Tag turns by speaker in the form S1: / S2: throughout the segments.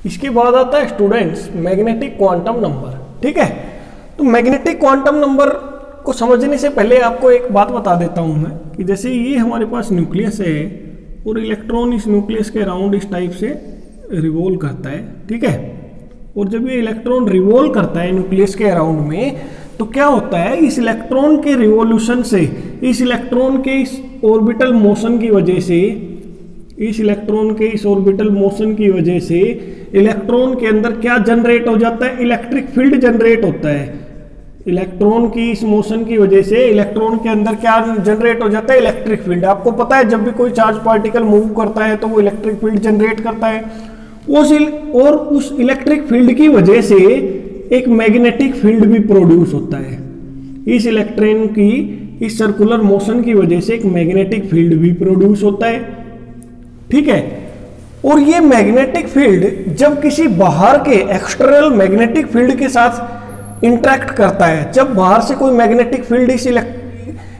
S1: इसके बाद आता है स्टूडेंट्स मैग्नेटिक क्वांटम नंबर। ठीक है, तो मैग्नेटिक क्वांटम नंबर को समझने से पहले आपको एक बात बता देता हूं मैं कि जैसे ये हमारे पास न्यूक्लियस है और इलेक्ट्रॉन इस न्यूक्लियस के अराउंड इस टाइप से रिवॉल्व करता है। ठीक है, और जब ये इलेक्ट्रॉन रिवॉल्व करता है न्यूक्लियस के अराउंड में तो क्या होता है, इस इलेक्ट्रॉन के रिवॉल्यूशन से, इस इलेक्ट्रॉन के इस ऑर्बिटल मोशन की वजह से, इस इलेक्ट्रॉन के इस ऑर्बिटल मोशन की वजह से इलेक्ट्रॉन के अंदर क्या जनरेट हो जाता है, इलेक्ट्रिक फील्ड जनरेट होता है। इलेक्ट्रॉन की इस मोशन की वजह से इलेक्ट्रॉन के अंदर क्या जनरेट हो जाता है, इलेक्ट्रिक फील्ड। आपको पता है जब भी कोई चार्ज पार्टिकल मूव करता है तो वो इलेक्ट्रिक फील्ड जनरेट करता है। उस इलेक्ट्रिक फील्ड की वजह से एक मैग्नेटिक फील्ड भी प्रोड्यूस होता है। इस इलेक्ट्रॉन की इस सर्कुलर मोशन की वजह से एक मैग्नेटिक फील्ड भी प्रोड्यूस होता है। ठीक है, और ये मैग्नेटिक फील्ड जब किसी बाहर के एक्सटर्नल मैग्नेटिक फील्ड के साथ इंटरेक्ट करता है, जब बाहर से कोई मैग्नेटिक फील्ड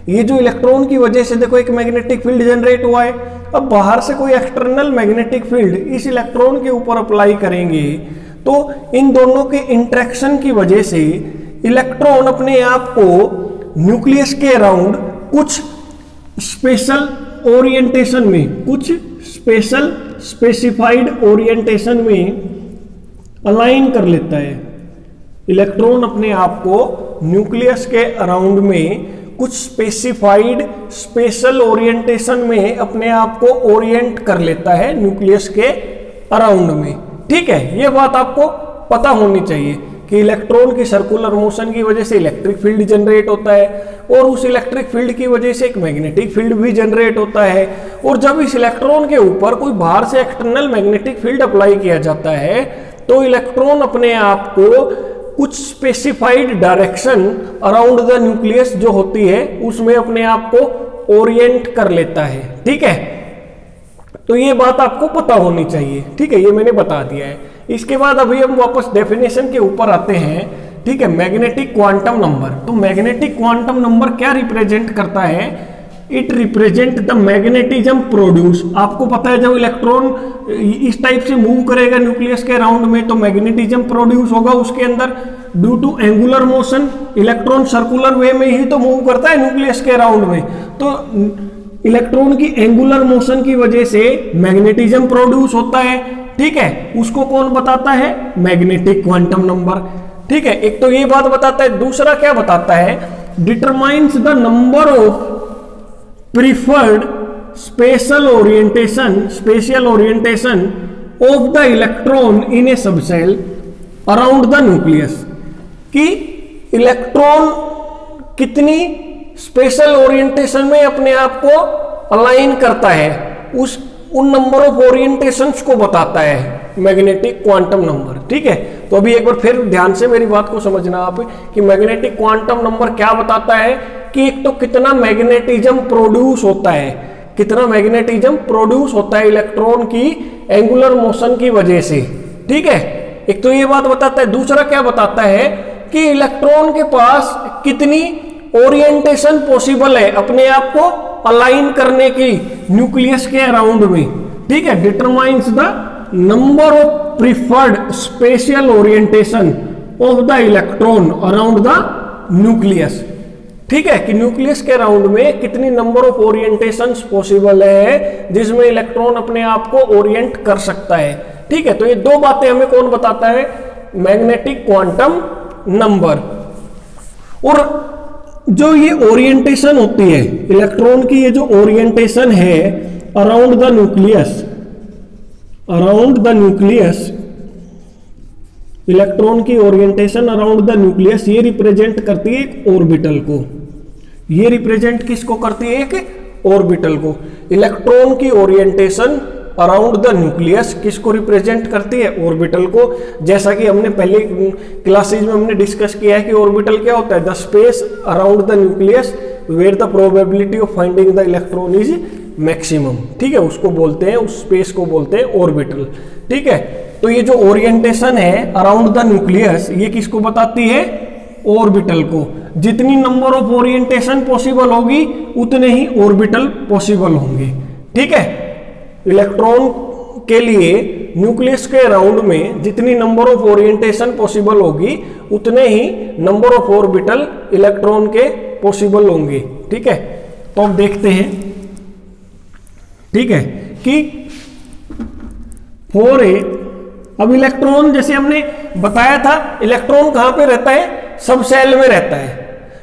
S1: ये जो इलेक्ट्रॉन की वजह से देखो एक मैग्नेटिक फील्ड जनरेट हुआ है, अब बाहर से कोई एक्सटर्नल मैग्नेटिक फील्ड इस इलेक्ट्रॉन के ऊपर अप्लाई करेंगे तो इन दोनों के इंटरेक्शन की वजह से इलेक्ट्रॉन अपने आप को न्यूक्लियस के अराउंड कुछ स्पेशल ओरिएंटेशन में, कुछ स्पेशल स्पेसिफाइड ओरिएंटेशन में अलाइन कर लेता है। इलेक्ट्रॉन अपने आप को न्यूक्लियस के अराउंड में कुछ स्पेसिफाइड स्पेशल ओरिएंटेशन में अपने आप को ओरिएंट कर लेता है न्यूक्लियस के अराउंड में। ठीक है, यह बात आपको पता होनी चाहिए कि इलेक्ट्रॉन की सर्कुलर मोशन की वजह से इलेक्ट्रिक फील्ड जनरेट होता है और उस इलेक्ट्रिक फील्ड की वजह से एक मैग्नेटिक फील्ड भी जनरेट होता है। और जब इस इलेक्ट्रॉन के ऊपर कोई बाहर से एक्सटर्नल मैग्नेटिक फील्ड अप्लाई किया जाता है तो इलेक्ट्रॉन अपने आप को कुछ specified direction around the nucleus जो होती है उसमें अपने आप को ओरिएंट कर लेता है। ठीक है, तो ये बात आपको पता होनी चाहिए। ठीक है, ये मैंने बता दिया है। इसके बाद अभी हम वापस डेफिनेशन के ऊपर आते हैं। ठीक है, मैग्नेटिक क्वांटम नंबर। तो मैग्नेटिक क्वांटम नंबर क्या रिप्रेजेंट करता है, it represent the magnetism produce. आपको पता है जब इलेक्ट्रॉन इस टाइप से मूव करेगा न्यूक्लियस के अराउंड में तो मैग्नेटिज्म प्रोड्यूस होगा उसके अंदर। Due to angular motion electron circular way में ही तो मूव करता है न्यूक्लियस के अराउंड में, तो इलेक्ट्रॉन की एंगुलर मोशन की वजह से मैग्नेटिज्म प्रोड्यूस होता है। ठीक है, उसको कौन बताता है, मैग्नेटिक क्वांटम नंबर। ठीक है, एक तो ये बात बताता है, दूसरा क्या बताता है, determines the number of preferred special orientation of the electron in A subshell around the nucleus, कि इलेक्ट्रॉन कितनी स्पेशल ओरिएंटेशन में अपने आप को अलाइन करता है, उन नंबर ऑफ ओरिएंटेशंस को बताता है मैग्नेटिक क्वांटम नंबर। ठीक है, तो अभी एक बार फिर ध्यान से मेरी बात को समझना आप कि मैग्नेटिक क्वांटम नंबर क्या बताता है कि एक तो कितना मैग्नेटिज्म प्रोड्यूस होता है, कितना मैग्नेटिज्म प्रोड्यूस होता है इलेक्ट्रॉन की एंगुलर मोशन की वजह से। ठीक है, एक तो ये बात बताता है, दूसरा क्या बताता है कि इलेक्ट्रॉन के पास कितनी ओरिएंटेशन पॉसिबल है अपने आप को अलाइन करने की न्यूक्लियस के अराउंड में। ठीक है, determines the number of preferred special orientation of the electron around the nucleus. ठीक है, कि न्यूक्लियस के अराउंड में कितनी नंबर ऑफ ओरिएंटेशंस पॉसिबल है जिसमें इलेक्ट्रॉन अपने आप को ओरिएंट कर सकता है। ठीक है, तो ये दो बातें हमें कौन बताता है, मैग्नेटिक क्वांटम नंबर। और जो ये ओरिएंटेशन होती है इलेक्ट्रॉन की, ये जो ओरिएंटेशन है अराउंड द न्यूक्लियस, इलेक्ट्रॉन की ओरिएंटेशन अराउंड द न्यूक्लियस ये रिप्रेजेंट करती है एक ऑर्बिटल को। ये रिप्रेजेंट किसको करती है, एक ऑर्बिटल को। इलेक्ट्रॉन की ओरिएंटेशन अराउंड द न्यूक्लियस किसको रिप्रेजेंट करती है, ऑर्बिटल को। जैसा कि हमने पहले क्लासेज में हमने डिस्कस किया है कि ऑर्बिटल क्या होता है, the space around the nucleus where the probability of finding the electron is maximum. ठीक है, उसको बोलते हैं, उस स्पेस को बोलते हैं ऑर्बिटल। ठीक है, तो ये जो ओरिएंटेशन है अराउंड द न्यूक्लियस ये किसको बताती है, ऑर्बिटल को। जितनी नंबर ऑफ ओरिएंटेशन पॉसिबल होगी उतने ही ऑर्बिटल पॉसिबल होंगे। ठीक है, इलेक्ट्रॉन के लिए न्यूक्लियस के अराउंड में जितनी नंबर ऑफ ओरिएंटेशन पॉसिबल होगी उतने ही नंबर ऑफ ऑर्बिटल इलेक्ट्रॉन के पॉसिबल होंगे। ठीक है, तो अब देखते हैं, ठीक है, कि 4a, अब इलेक्ट्रॉन जैसे हमने बताया था, इलेक्ट्रॉन कहां पे रहता है, सब सेल में रहता है।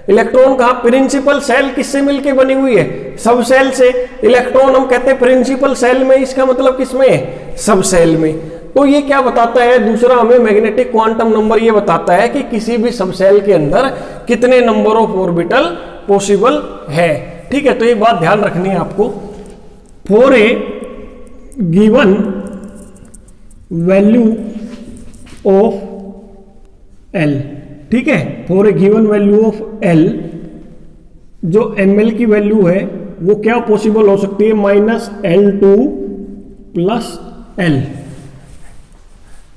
S1: इलेक्ट्रॉन कहां, प्रिंसिपल सेल किससे मिलके बनी हुई है, सब सेल से। इलेक्ट्रॉन हम कहते हैं प्रिंसिपल सेल में, इसका मतलब किसमें है, सब सेल में। तो ये क्या बताता है, दूसरा हमें मैग्नेटिक क्वांटम नंबर ये बताता है कि किसी भी सब सेल के अंदर कितने नंबर ऑफ ऑर्बिटल पॉसिबल है। ठीक है, तो ये बात ध्यान रखनी है आपको। 4a given value of L, ठीक है, 4a given value of L, जो ml की वैल्यू है वो क्या पॉसिबल हो सकती है, -L2 + L।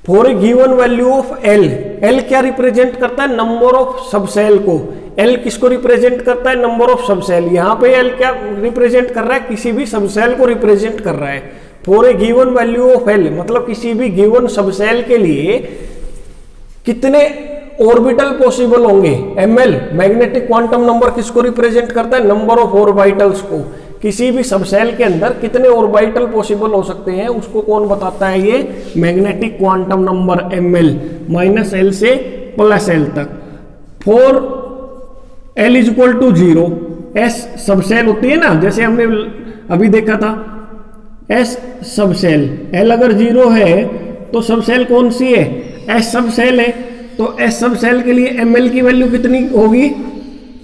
S1: 4a given value of L, L क्या रिप्रेजेंट करता है, नंबर ऑफ सब सेल को। L किसको रिप्रेजेंट करता है, नंबर ऑफ सब सेल। यहां पे L क्या रिप्रेजेंट कर रहा है, किसी भी सब सेल को रिप्रेजेंट कर रहा है। 4a given value of L मतलब किसी भी गिवन सब सेल के लिए कितने ऑर्बिटल पॉसिबल होंगे, ml। मैग्नेटिक क्वांटम नंबर किसको रिप्रेजेंट करता है, नंबर ऑफ ऑर्बिटल्स को। किसी भी सब सेल के अंदर कितने ऑर्बिटल पॉसिबल हो सकते हैं उसको कौन बताता है, ये magnetic quantum number ml, -L से +L तक। 4l = 0, S सब सेल होती है ना, जैसे हमने अभी देखा था, S सब सेल, L अगर 0 है तो सब सेल कौन सी है, S सब सेल है। तो S सब सेल के लिए ml की वैल्यू कितनी होगी,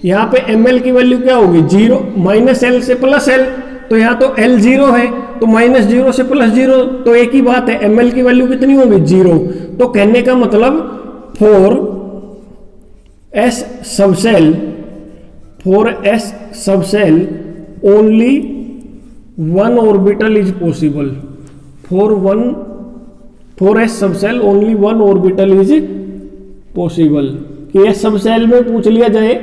S1: यहाँ पे ml की वैल्यू क्या होगी, 0, -L से +L। तो यहाँ तो L 0 है, तो -0 से +0 तो एक ही बात है, ml की वैल्यू कितनी होगी, 0। तो कहने का मतलब 4s subshell only 1 orbital is possible. 4s subshell only 1 orbital is possible. कि S सब सेल में पूछ लिया जाए,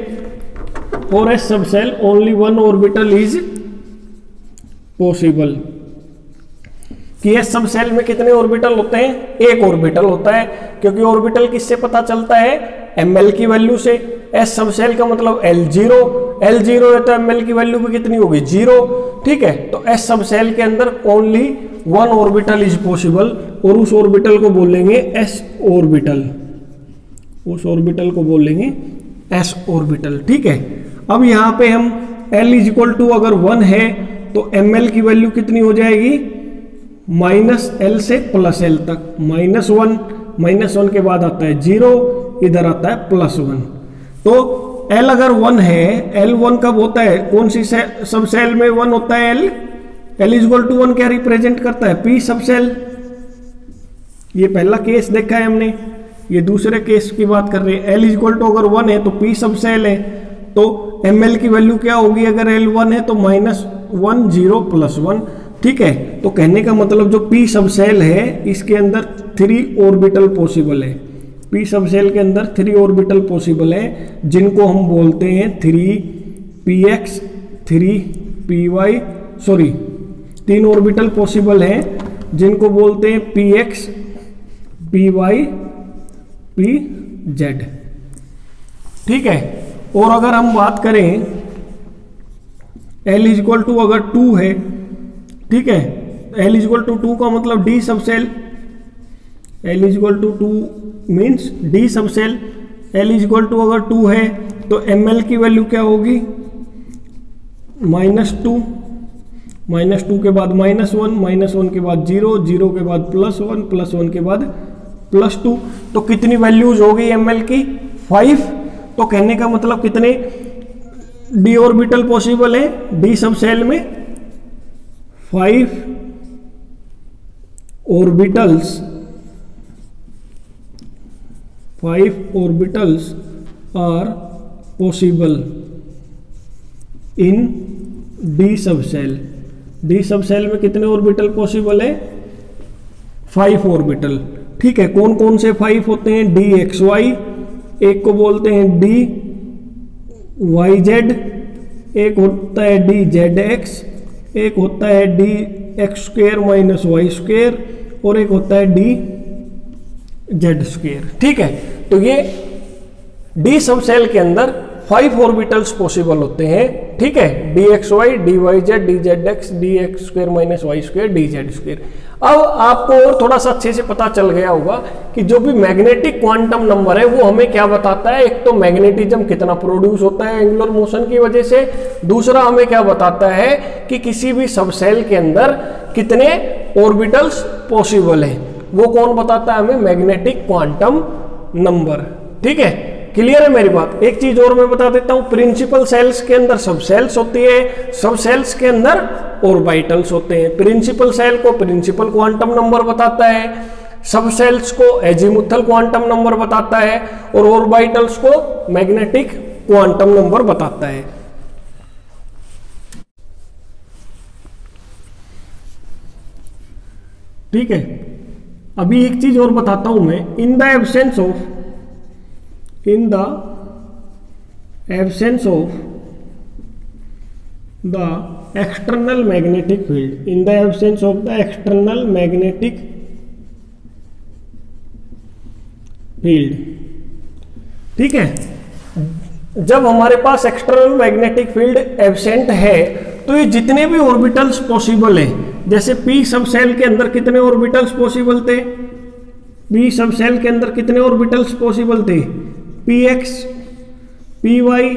S1: 4s subshell only 1 orbital is possible, कि S सब सेल में कितने ऑर्बिटल होते हैं, एक ऑर्बिटल होता है। क्योंकि ऑर्बिटल किससे पता चलता है, ml की वैल्यू से। S सब सेल का मतलब L0 है, तो ml की वैल्यू भी कितनी होगी, 0। ठीक है, तो S सब सेल के अंदर ओनली 1 ऑर्बिटल इज पॉसिबल, और उस ऑर्बिटल को बोलेंगे S ऑर्बिटल, उस ऑर्बिटल को बोलेंगे S ऑर्बिटल। ठीक है, अब यहाँ पे हम L = अगर 1 है तो ml की वैल्यू कितनी हो जाएगी, -L से +L तक। -1 के बाद आता है 0, इधर आता है +1। तो L अगर 1 है, L1 कब होता है, कौन सी सब सेल में 1 होता है, L = 1 क्या रिप्रेजेंट करता है, P सब सेल। ये पहला केस देखा है हमने, ये दूसरे केस की बात कर रहे हैं। L = अगर 1 है तो P सब सेल है, तो ml की वैल्यू क्या होगी, अगर L1 है तो -1 0 +1। ठीक है, तो कहने का मतलब जो P सब सेल है इसके अंदर 3 ऑर्बिटल पॉसिबल है। P सब सेल के अंदर 3 ऑर्बिटल पॉसिबल है, जिनको हम बोलते हैं 3px 3py, sorry 3 orbital possible हैं जिनको बोलते हैं px py pz। ठीक है, और अगर हम बात करें L = अगर 2 है, ठीक है, L = 2 का मतलब D सब सेल, L = 2 मीन्स D सब सेल। L = अगर 2 है तो ml की वैल्यू क्या होगी, -2, -2 के बाद -1, -1 के बाद 0, 0 के बाद +1, +1 के बाद +2। तो कितनी वैल्यूज होगी ml की, 5। तो कहने का मतलब कितने d ऑर्बिटल पॉसिबल है, D सब सेल में 5 orbitals are possible in D subshell. D subshell में कितने ऑर्बिटल पॉसिबल है, 5 ऑर्बिटल। ठीक है, कौन कौन से 5 होते हैं, DXY, एक को बोलते हैं DYZ, एक होता है DZX, एक होता है DX² - Y², और एक होता है डी जेड स्क्वायर। ठीक है, तो ये डी सब सेल के अंदर 5 ऑर्बिटल्स पॉसिबल होते हैं। ठीक है, d x y, d y z, d z x, d x square minus y square, d z square. अब आपको और थोड़ा सा अच्छे से पता चल गया होगा कि जो भी मैग्नेटिक क्वांटम नंबर है वो हमें क्या बताता है। एक तो मैग्नेटिज्म कितना प्रोड्यूस होता है एंगुलर मोशन की वजह से, दूसरा हमें क्या बताता है कि किसी भी सब सेल के अंदर कितने ऑर्बिटल्स पॉसिबल है, वो कौन बताता है हमें, मैग्नेटिक क्वांटम नंबर। ठीक है, क्लियर है मेरी बात। एक चीज और मैं बता देता हूं, प्रिंसिपल सेल्स के अंदर सब सेल्स होती है, सब सेल्स के अंदर ऑर्बिटल्स होते हैं। प्रिंसिपल सेल को प्रिंसिपल क्वांटम नंबर बताता है, सब सेल्स को एजीमुथल क्वांटम नंबर बताता है, और ऑर्बिटल्स को मैग्नेटिक क्वांटम नंबर बताता है। ठीक है, अभी एक चीज और बताता हूं मैं, इन the absence of the external magnetic field, in the absence of the external magnetic field। ठीक है, जब हमारे पास एक्सटर्नल मैग्नेटिक फील्ड एब्सेंट है तो ये जितने भी ऑर्बिटल्स पॉसिबल है, जैसे पी सब सेल के अंदर कितने ऑर्बिटल्स पॉसिबल थे, पी सब सेल के अंदर कितने ऑर्बिटल्स पॉसिबल थे, p x, p y,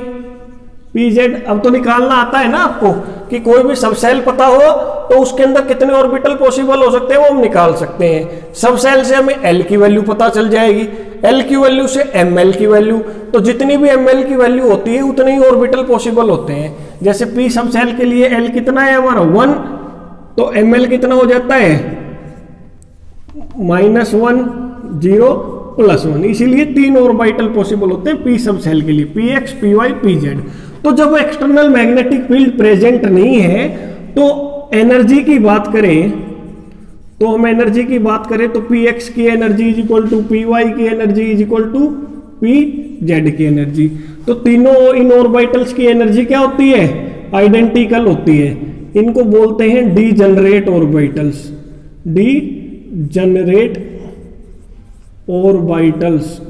S1: p z. अब तो निकालना आता है ना आपको कि कोई भी सब सेल पता हो तो उसके अंदर कितने ऑर्बिटल पॉसिबल हो सकते हैं, वो हम निकाल सकते हैं। सब सेल से हमें एल की वैल्यू पता चल जाएगी, एल की वैल्यू से एम एल की वैल्यू, तो जितनी भी एम एल की वैल्यू होती है उतने ही ऑर्बिटल पॉसिबल होते हैं। जैसे पी सब सेल के लिए एल कितना है हमारा 1, तो एम एल कितना हो जाता है -1 0 +1, इसीलिए 3 ऑर्बिटल पॉसिबल होते हैं पी सब सेल के लिए, p x, p y, p z. तो जब एक्सटर्नल मैग्नेटिक फील्ड प्रेजेंट नहीं है तो एनर्जी की बात करें, तो हम एनर्जी की बात करें तो पी एक्स की energy is equal to p y की energy is equal to p z की एनर्जी। तो तीनों इन ऑर्बिटल्स की एनर्जी क्या होती है, आइडेंटिकल होती है। इनको बोलते हैं डीजनरेट ऑर्बिटल्स, डीजनरेट ऑर्बिटल्स।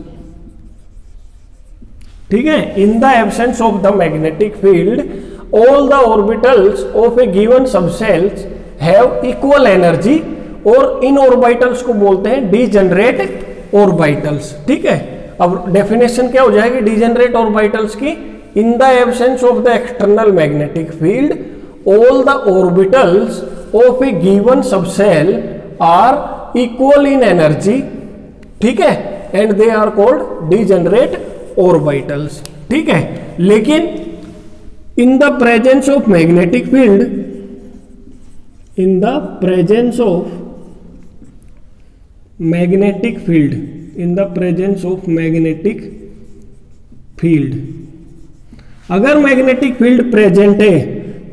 S1: ठीक है, इन the absence of the magnetic field all the orbitals of a given subcells have equal energy, और इन ऑर्बिटल्स को बोलते हैं डीजनरेट ऑर्बिटल्स। ठीक है, अब डेफिनेशन क्या हो जाएगी डीजनरेट ऑर्बिटल्स की, in the absence of the external magnetic field all the orbitals of a given subshell are equal in energy. ठीक है, and they are called degenerate orbitals. ठीक है, लेकिन in the presence of magnetic field, in the presence of magnetic field, in the presence of magnetic field, अगर magnetic field present है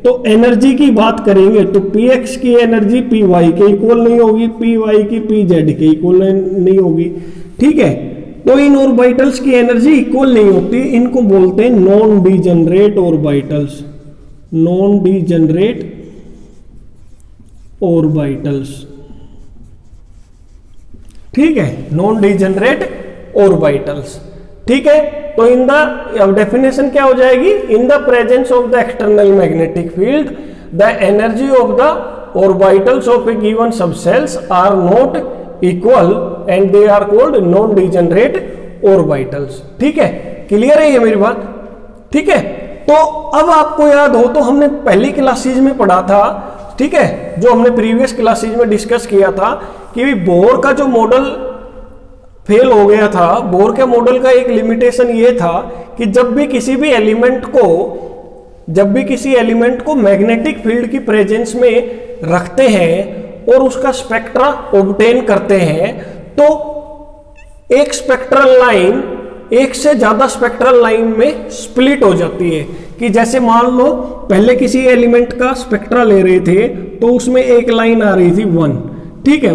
S1: तो energy की बात करेंगे तो पी एक्स की एनर्जी पी वाई के इक्वल नहीं होगी, पी वाई की पी जेड के इक्वल नहीं होगी। ठीक है, तो इन ऑर्बिटल्स की एनर्जी इक्वल नहीं होती, इनको बोलते हैं non degenerate orbitals, non degenerate orbitals. ठीक है, नॉन डीजनरेट ऑर्बिटल्स। ठीक है, तो इन द डेफिनेशन क्या हो जाएगी, in the presence of the external magnetic field the energy of the orbitals of a given subshells are not equal and they are called non degenerate orbitals. ठीक है, clear है ये मेरी बात। ठीक है, तो अब आपको याद हो तो हमने पहली क्लासेज में पढ़ा था, ठीक है, जो हमने प्रीवियस क्लासेज में डिस्कस किया था कि बोर का जो मॉडल फेल हो गया था, बोर के मॉडल का एक लिमिटेशन ये था कि जब भी किसी एलिमेंट को मैग्नेटिक फील्ड की प्रेजेंस में रखते हैं और उसका स्पेक्ट्रा ऑब्टेन करते हैं तो एक स्पेक्ट्रल लाइन एक से ज्यादा स्पेक्ट्रल लाइन में स्प्लिट हो जाती है। कि जैसे मान लो पहले किसी एलिमेंट का स्पेक्ट्रा ले रहे थे तो उसमें एक लाइन आ रही थी 1, ठीक है,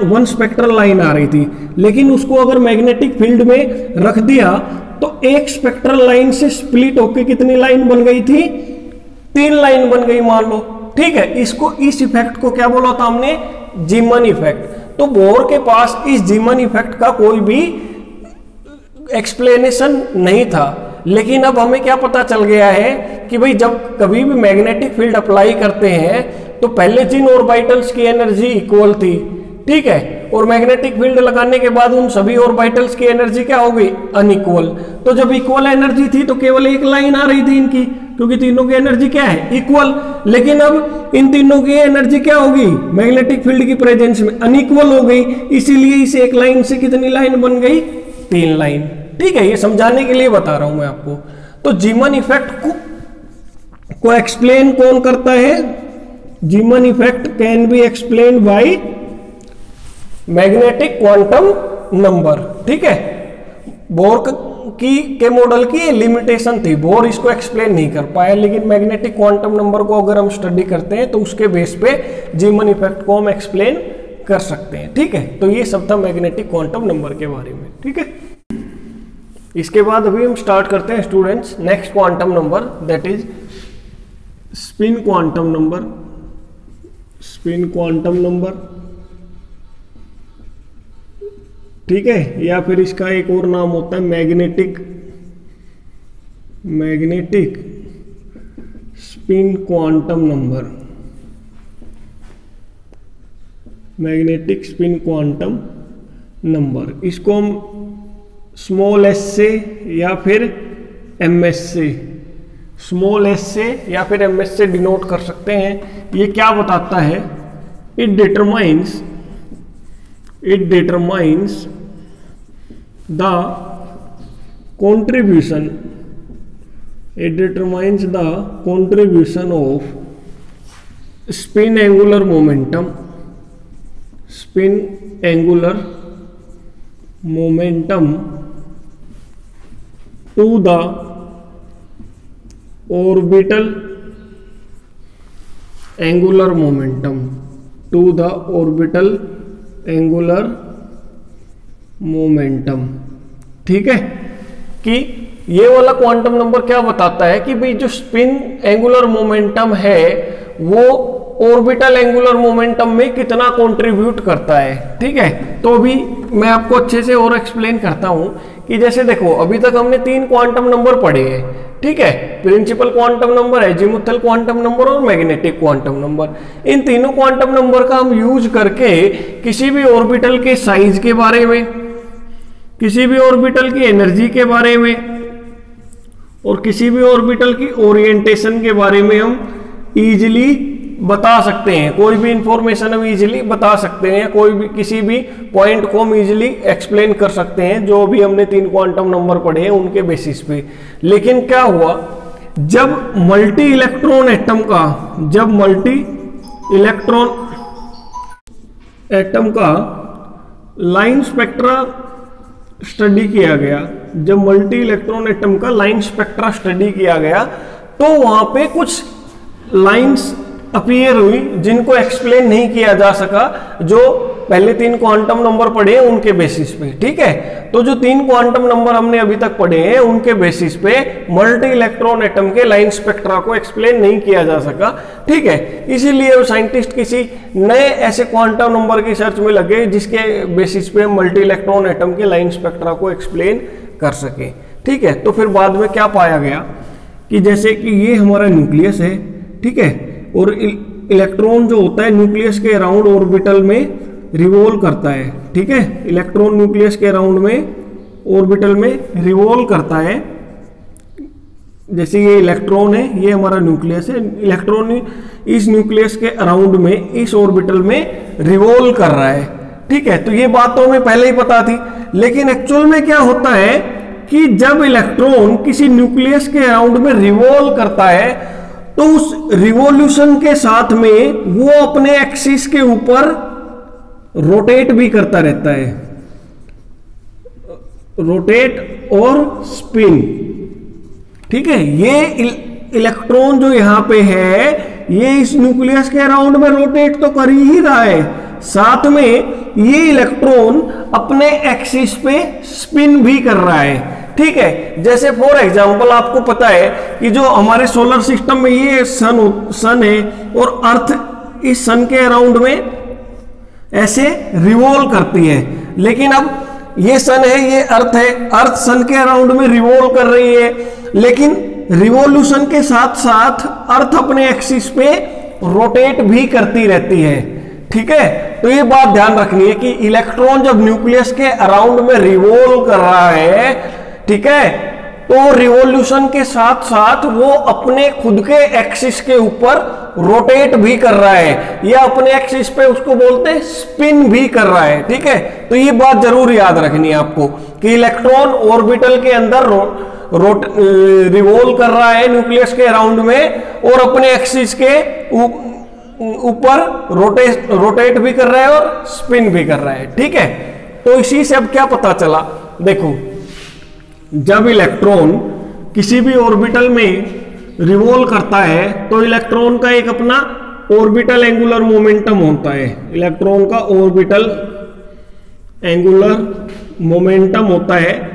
S1: वन स्पेक्ट्रल लाइन आ रही थी, लेकिन उसको अगर मैग्नेटिक फील्ड में रख दिया तो एक स्पेक्ट्रल लाइन से स्प्लिट होकर कितनी लाइन बन गई थी, 3 लाइन बन गई मान लो। ठीक है, इस इफेक्ट को क्या बोला था हमने, जीमन इफेक्ट। तो बोर के पास इस जीमन इफेक्ट का कोई भी एक्सप्लेनेशन नहीं था। लेकिन अब हमें क्या पता चल गया है कि भाई जब कभी भी मैग्नेटिक फील्ड अप्लाई करते हैं तो पहले जिन ऑर्बिटल्स की एनर्जी इक्वल थी, ठीक है, और मैग्नेटिक फील्ड लगाने के बाद उन सभी ऑर्बिटल्स की एनर्जी क्या हो गई, अनइक्वल। तो जब इक्वल एनर्जी थी तो केवल एक लाइन आ रही थी इनकी, क्योंकि तीनों की एनर्जी क्या है, इक्वल। लेकिन अब इन तीनों की एनर्जी क्या होगी, मैग्नेटिक फील्ड की प्रेजेंस में अनइक्वल हो गई, इसीलिए इस एक लाइन से कितनी लाइन बन गई, 3 लाइन। ठीक है, ये समझाने के लिए बता रहा हूं मैं आपको। तो जीमन इफेक्ट को एक्सप्लेन कौन करता है, जीमन effect can be explain by magnetic quantum number. ठीक है, बोर के मॉडल की लिमिटेशन थी, बोर इसको एक्सप्लेन नहीं कर पाया, लेकिन मैग्नेटिक क्वांटम नंबर को अगर हम स्टडी करते हैं तो उसके बेस पे जीमन इफेक्ट को हम एक्सप्लेन कर सकते हैं। ठीक है, तो ये सब था मैग्नेटिक क्वांटम नंबर के बारे में। ठीक है, इसके बाद अभी हम स्टार्ट करते हैं students next quantum number, that is spin quantum number. Spin quantum number, ठीक है, या फिर इसका एक और नाम होता है magnetic spin quantum number, magnetic spin quantum number. इसको हम स्मॉल एस से या फिर एम एस से, स्मॉल एस से या फिर एम एस से डिनोट कर सकते हैं। ये क्या बताता है, it determines the contribution of spin angular momentum to the orbital angular momentum. ठीक है, कि ये वाला क्वांटम नंबर क्या बताता है कि भाई जो स्पिन एंगुलर मोमेंटम है वो ऑर्बिटल एंगुलर मोमेंटम में कितना कंट्रीब्यूट करता है। ठीक है, तो अभी मैं आपको अच्छे से और एक्सप्लेन करता हूं कि जैसे देखो अभी तक हमने 3 क्वांटम नंबर पढ़े हैं। ठीक है, principal quantum number, azimuthal quantum number और मैग्नेटिक क्वांटम नंबर। इन तीनों क्वांटम नंबर का हम यूज करके किसी भी ऑर्बिटल के साइज के बारे में, किसी भी ऑर्बिटल की एनर्जी के बारे में और किसी भी ऑर्बिटल की ओरिएंटेशन के बारे में हम इजीली बता सकते हैं। कोई भी इंफॉर्मेशन हम इजीली बता सकते हैं, कोई भी किसी भी पॉइंट को हम इजीली एक्सप्लेन कर सकते हैं, जो भी हमने 3 क्वांटम नंबर पढ़े हैं उनके बेसिस पे। लेकिन क्या हुआ, जब मल्टी इलेक्ट्रॉन एटम का लाइन स्पेक्ट्रा स्टडी किया गया, जब मल्टी इलेक्ट्रॉन एटम का लाइन स्पेक्ट्रा स्टडी किया गया तो वहां पे कुछ लाइंस अपीयर हुई जिनको एक्सप्लेन नहीं किया जा सका, जो पहले 3 क्वांटम नंबर पढ़े हैं उनके बेसिस पे। ठीक है, तो जो 3 क्वांटम नंबर हमने अभी तक पढ़े हैं उनके बेसिस पे मल्टी इलेक्ट्रॉन एटम के लाइन स्पेक्ट्रा को एक्सप्लेन नहीं किया जा सका। ठीक है, इसीलिए साइंटिस्ट किसी नए ऐसे क्वांटम नंबर की सर्च में लगे जिसके बेसिस पे मल्टी इलेक्ट्रॉन एटम के लाइन स्पेक्ट्रा को एक्सप्लेन कर सके। ठीक है, तो फिर बाद में क्या पाया गया कि जैसे कि ये हमारा न्यूक्लियस है, ठीक है, और इलेक्ट्रॉन जो होता है न्यूक्लियस के अराउंड ऑर्बिटल में रिवॉल्व करता है। ठीक है, इलेक्ट्रॉन न्यूक्लियस के अराउंड में ऑर्बिटल में रिवॉल्व करता है। जैसे ये इलेक्ट्रॉन है, ये हमारा न्यूक्लियस है, इलेक्ट्रॉन इस न्यूक्लियस के अराउंड में इस ऑर्बिटल में रिवॉल्व कर रहा है। ठीक है, तो ये बात तो हमें पहले ही पता थी, लेकिन एक्चुअल में क्या होता है कि जब इलेक्ट्रॉन किसी न्यूक्लियस के अराउंड में रिवॉल्व करता है तो उस रिवॉल्यूशन के साथ में वो अपने एक्सिस के ऊपर रोटेट भी करता रहता है, रोटेट और स्पिन। ठीक है, ये इलेक्ट्रॉन जो यहां पे है ये इस न्यूक्लियस के अराउंड में रोटेट तो कर ही रहा है, साथ में ये इलेक्ट्रॉन अपने एक्सिस पे स्पिन भी कर रहा है। ठीक है, जैसे फॉर एग्जांपल आपको पता है कि जो हमारे सोलर सिस्टम में ये सन है और अर्थ इस सन के अराउंड में ऐसे रिवॉल्व करती है। लेकिन अब ये सन है, ये अर्थ है, अर्थ सन के अराउंड में रिवॉल्व कर रही है, लेकिन रिवॉल्यूशन के साथ साथ अर्थ अपने एक्सिस पे रोटेट भी करती रहती है। ठीक है, तो ये बात ध्यान रखनी है कि इलेक्ट्रॉन जब न्यूक्लियस के अराउंड में रिवॉल्व कर रहा है, ठीक है, तो रिवॉल्यूशन के साथ साथ वो अपने खुद के एक्सिस के ऊपर रोटेट भी कर रहा है, या अपने एक्सिस पे उसको बोलते हैं स्पिन भी कर रहा है। ठीक है, तो ये बात जरूर याद रखनी है आपको कि इलेक्ट्रॉन ऑर्बिटल के अंदर रिवॉल्व कर रहा है न्यूक्लियस के अराउंड में, और अपने एक्सिस के ऊपर रोटेट भी कर रहा है और स्पिन भी कर रहा है। ठीक है, तो इसी से अब क्या पता चला, देखो जब इलेक्ट्रॉन किसी भी ऑर्बिटल में रिवॉल्व करता है तो इलेक्ट्रॉन का एक अपना ऑर्बिटल एंगुलर मोमेंटम होता है। इलेक्ट्रॉन का ऑर्बिटल एंगुलर मोमेंटम होता है,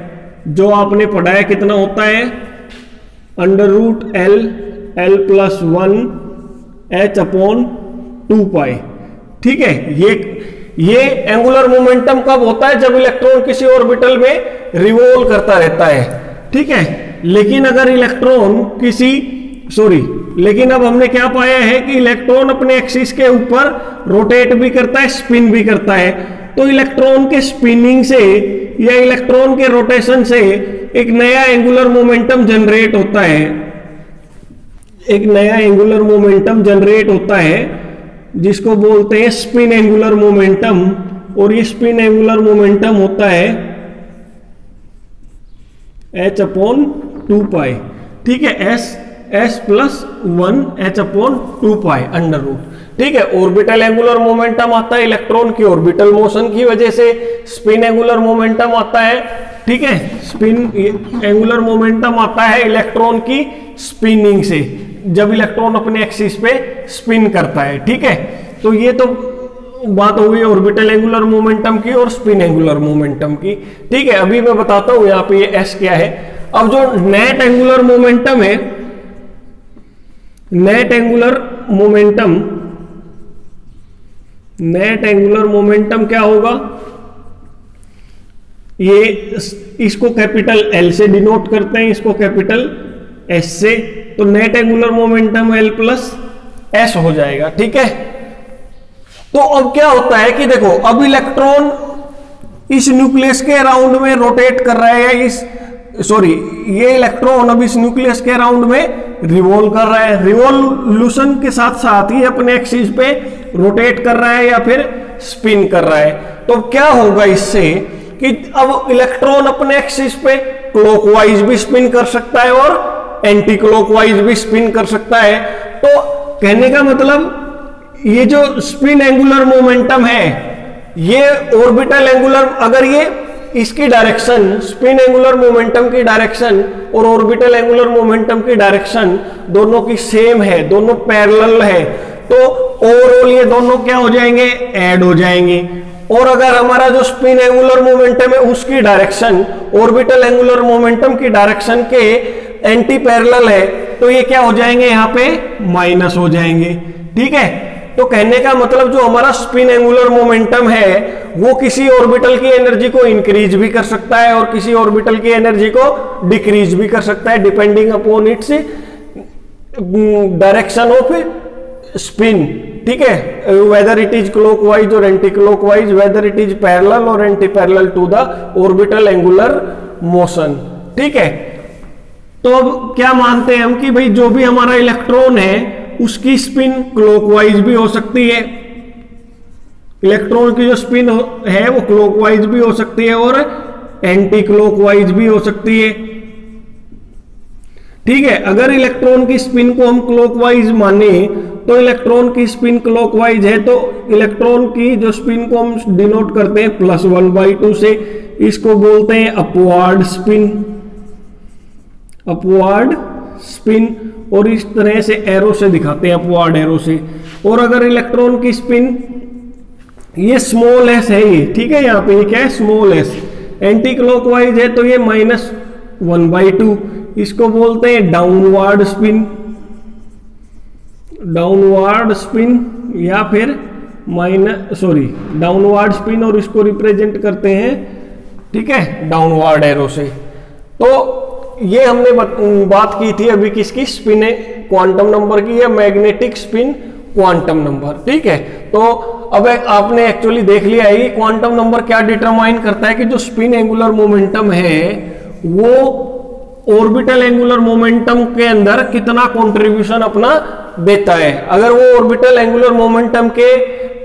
S1: जो आपने पढ़ा है कितना होता है, √L+1h/2π। ठीक है, ये एंगुलर मोमेंटम कब होता है, जब इलेक्ट्रॉन किसी ऑर्बिटल में रिवॉल्व करता रहता है। ठीक है, लेकिन अगर इलेक्ट्रॉन लेकिन अब हमने क्या पाया है कि इलेक्ट्रॉन अपने एक्सिस के ऊपर रोटेट भी करता है, स्पिन भी करता है। तो इलेक्ट्रॉन के स्पिनिंग से या इलेक्ट्रॉन के रोटेशन से एक नया एंगुलर मोमेंटम जनरेट होता है, एक नया एंगुलर मोमेंटम जनरेट होता है जिसको बोलते हैं स्पिन एंगुलर मोमेंटम। और ये स्पिन एंगुलर मोमेंटम होता है h/2π। ठीक है, s+1h/2π √। ठीक है, ऑर्बिटल एंगुलर मोमेंटम आता है इलेक्ट्रॉन की ऑर्बिटल मोशन की वजह से, स्पिन एंगुलर मोमेंटम आता है। ठीक है, स्पिन एंगुलर मोमेंटम आता है इलेक्ट्रॉन की स्पिनिंग से, जब इलेक्ट्रॉन अपने एक्सिस पे स्पिन करता है। ठीक है, तो ये तो बात हो गई ऑर्बिटल एंगुलर मोमेंटम की और स्पिन एंगुलर मोमेंटम की। ठीक है, अभी मैं बताता हूं यहां पे ये एस क्या है। अब जो नेट एंगुलर मोमेंटम है, नेट एंगुलर मोमेंटम क्या होगा, ये इसको कैपिटल एल से डिनोट करते हैं, इसको कैपिटल एस से, तो नेट एंगुलर मोमेंटम L+S हो जाएगा। ठीक है, तो अब क्या होता है कि देखो, अब इलेक्ट्रॉन इस न्यूक्लियस के अराउंड में रोटेट कर रहा है, ये इलेक्ट्रॉन अब इस न्यूक्लियस के अराउंड में रिवॉल्व कर रहा है। रिवॉल्यूशन के साथ साथ ही अपने एक्सिस पे रोटेट कर रहा है या फिर स्पिन कर रहा है। तो क्या होगा इससे कि अब इलेक्ट्रॉन अपने एक्सिस पे क्लॉकवाइज भी स्पिन कर सकता है और एंटी क्लॉकवाइज भी स्पिन कर सकता है। तो कहने का मतलब ये जो स्पिन एंगुलर मोमेंटम है, ये ऑर्बिटल एंगुलर, अगर ये इसकी डायरेक्शन, स्पिन एंगुलर मोमेंटम की डायरेक्शन और ऑर्बिटल एंगुलर मोमेंटम की डायरेक्शन दोनों की सेम है, दोनों पैरेलल है, तो ओवरऑल ये दोनों क्या हो जाएंगे, ऐड हो जाएंगे। और अगर हमारा जो स्पिन एंगुलर मोमेंटम है उसकी डायरेक्शन ऑर्बिटल एंगुलर मोमेंटम की डायरेक्शन के एंटी पैरेलल है, तो ये क्या हो जाएंगे, यहाँ पे माइनस हो जाएंगे। ठीक है, तो कहने का मतलब जो हमारा स्पिन एंगुलर मोमेंटम है वो किसी ऑर्बिटल की एनर्जी को इंक्रीज भी कर सकता है और किसी ऑर्बिटल की एनर्जी को डिक्रीज भी कर सकता है, depending upon its direction of spin. ठीक है, वेदर इट इज क्लॉकवाइज और anti clockwise, whether it is parallel और anti parallel to the orbital angular motion. ठीक है, तो अब क्या मानते हैं हम कि भाई जो भी हमारा इलेक्ट्रॉन है उसकी स्पिन क्लॉकवाइज भी हो सकती है, इलेक्ट्रॉन की जो स्पिन है वो क्लॉकवाइज भी हो सकती है और एंटी क्लॉकवाइज भी हो सकती है। ठीक है, अगर इलेक्ट्रॉन की स्पिन को हम क्लॉकवाइज माने तो इलेक्ट्रॉन की स्पिन क्लॉकवाइज है, तो इलेक्ट्रॉन की जो स्पिन को हम डिनोट करते हैं +1/2 से, इसको बोलते हैं अपवार्ड स्पिन, अपवार्ड स्पिन, और इस तरह से एरो से दिखाते हैं, अपवार्ड एरो से। और अगर इलेक्ट्रॉन की स्पिन, ये स्मॉल एस है ये, ठीक है, यहाँ पे ये क्या है, स्मॉल एस, एंटी क्लॉकवाइज है तो ये -1/2, इसको बोलते हैं डाउनवार्ड स्पिन, डाउनवार्ड स्पिन या फिर डाउनवर्ड स्पिन, और इसको रिप्रेजेंट करते हैं, ठीक है, डाउनवर्ड एरो से। तो ये हमने बात की थी अभी किसकी, स्पिन क्वांटम नंबर की, या मैग्नेटिक स्पिन क्वांटम नंबर, ठीक है। तो अब आपने एक्चुअली देख लिया है क्वांटम नंबर क्या डिटरमाइन करता है कि जो स्पिन एंगुलर मोमेंटम है वो ऑर्बिटल एंगुलर मोमेंटम के अंदर कितना कंट्रीब्यूशन अपना देता है। अगर वो ऑर्बिटल एंगुलर मोमेंटम के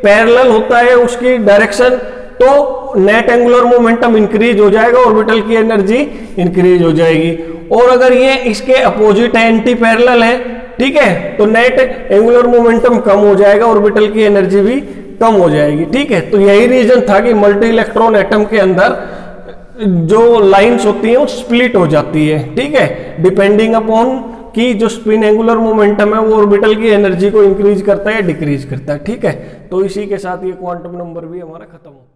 S1: पैरेलल होता है उसकी डायरेक्शन, तो नेट एंगुलर मोमेंटम इंक्रीज हो जाएगा, ऑर्बिटल की एनर्जी इंक्रीज हो जाएगी। और अगर ये इसके अपोजिट है, एंटी पैरेलल है, ठीक है, तो नेट एंगुलर मोमेंटम कम हो जाएगा, ऑर्बिटल की एनर्जी भी कम हो जाएगी, ठीक है। तो यही रीजन था कि मल्टी इलेक्ट्रॉन एटम के अंदर जो लाइंस होती हैं वो स्प्लिट हो जाती है, ठीक है, डिपेंडिंग अपॉन कि जो स्पिन एंगुलर मोमेंटम है वो ऑर्बिटल की एनर्जी को इंक्रीज करता है या डिक्रीज करता है, ठीक है। तो इसी के साथ ये क्वांटम नंबर भी हमारा खत्म होता है।